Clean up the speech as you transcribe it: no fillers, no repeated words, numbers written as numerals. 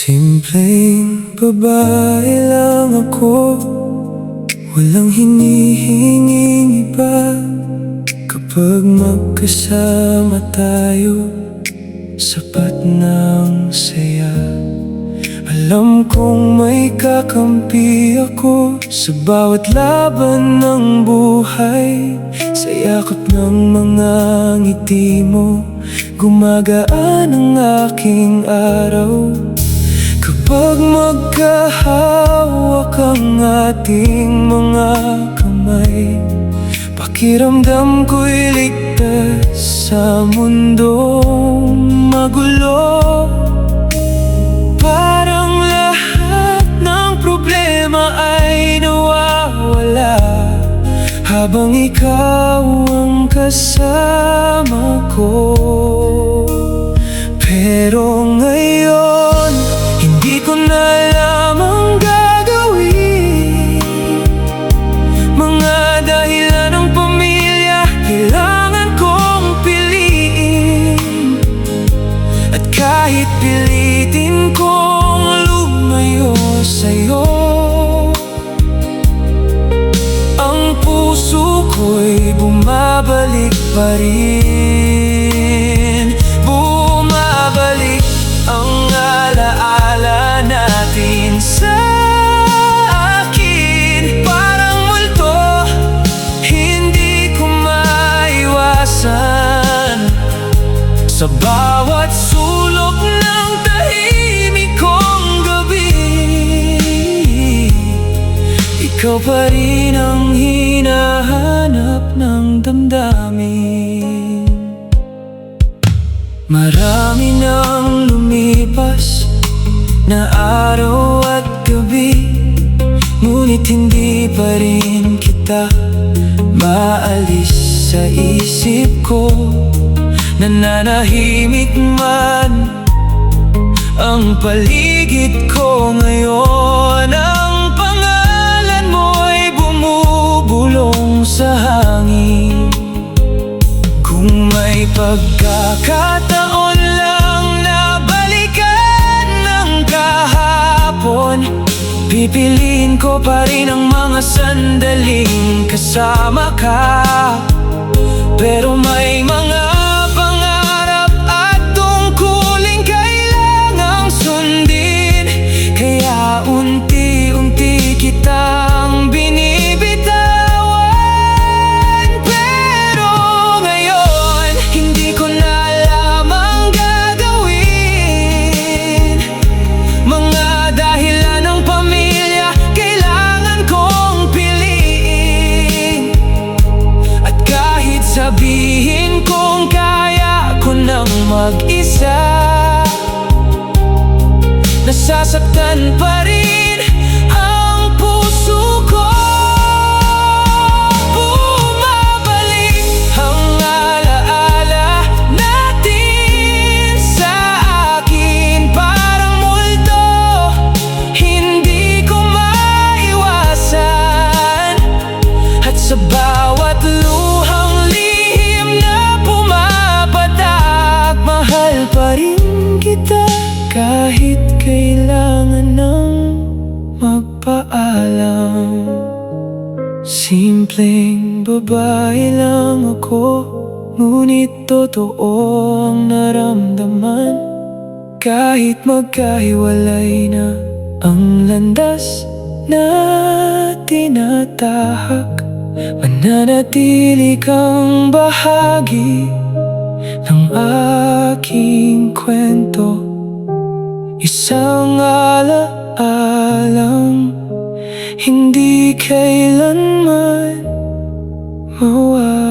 Simpleng babae lang ako, walang hinihinging iba. Kapag magkasama tayo, sapat ng saya. Alam kong may kakampi ako sa bawat laban ng buhay. Sa yakap ng mga ngiti mo, gumagaan ang aking araw. Kapag magkahawak ang ating mga kamay, pakiramdam ko'y ligtas sa mundong magulo. Parang lahat ng problema ay nawawala habang ikaw ang kasama ko. Pero ngayon, hindi ko na alam ang gagawin. Mga dahilan ng pamilya, kailangan kong piliin. At kahit pilitin kong lumayo sa'yo, ang puso ko'y bumabalik pa rin. Bumabalik ang alaala natin sa akin. Parang multo, hindi ko maiwasan. Sa bawat sulok ng tahimik kong gabi, ikaw pa rin ang hinahanap ng damdamin. Marami nang lumipas na araw at gabi, ngunit hindi pa rin kita maalis sa isip ko. Nananahimik man ang paligid ko ngayon, ang pangalan mo'y bumubulong sa hangin. Kung may pagkakataon lang na balikan ng kahapon, pipiliin ko pa rin ang mga sandaling kasama ka. Pero may mga pangarap at tungkulin kailangang sundin, kaya unti-unti kitang binibitawan. Pero ngayon, hindi ko na alam ang gagawin. Mga dahilan ng pamilya, kailangan kong piliin. At kahit sabihin kong kaya ko nang mag-isa, nasasaktan pa rin ang puso ko. Bumabalik ang alaala natin sa akin. Parang multo, hindi ko maiwasan. At sa bawat luhang lihim na pumapatak, mahal pa rin kita kahit kailangan ng magpaalam. Simpleng babae lang ako, ngunit totoo ang naramdaman. Kahit magkahiwalay na ang landas na tinatahak, mananatili kang bahagi ng aking kwento. Isang alaalang hindi kailanman mawawala.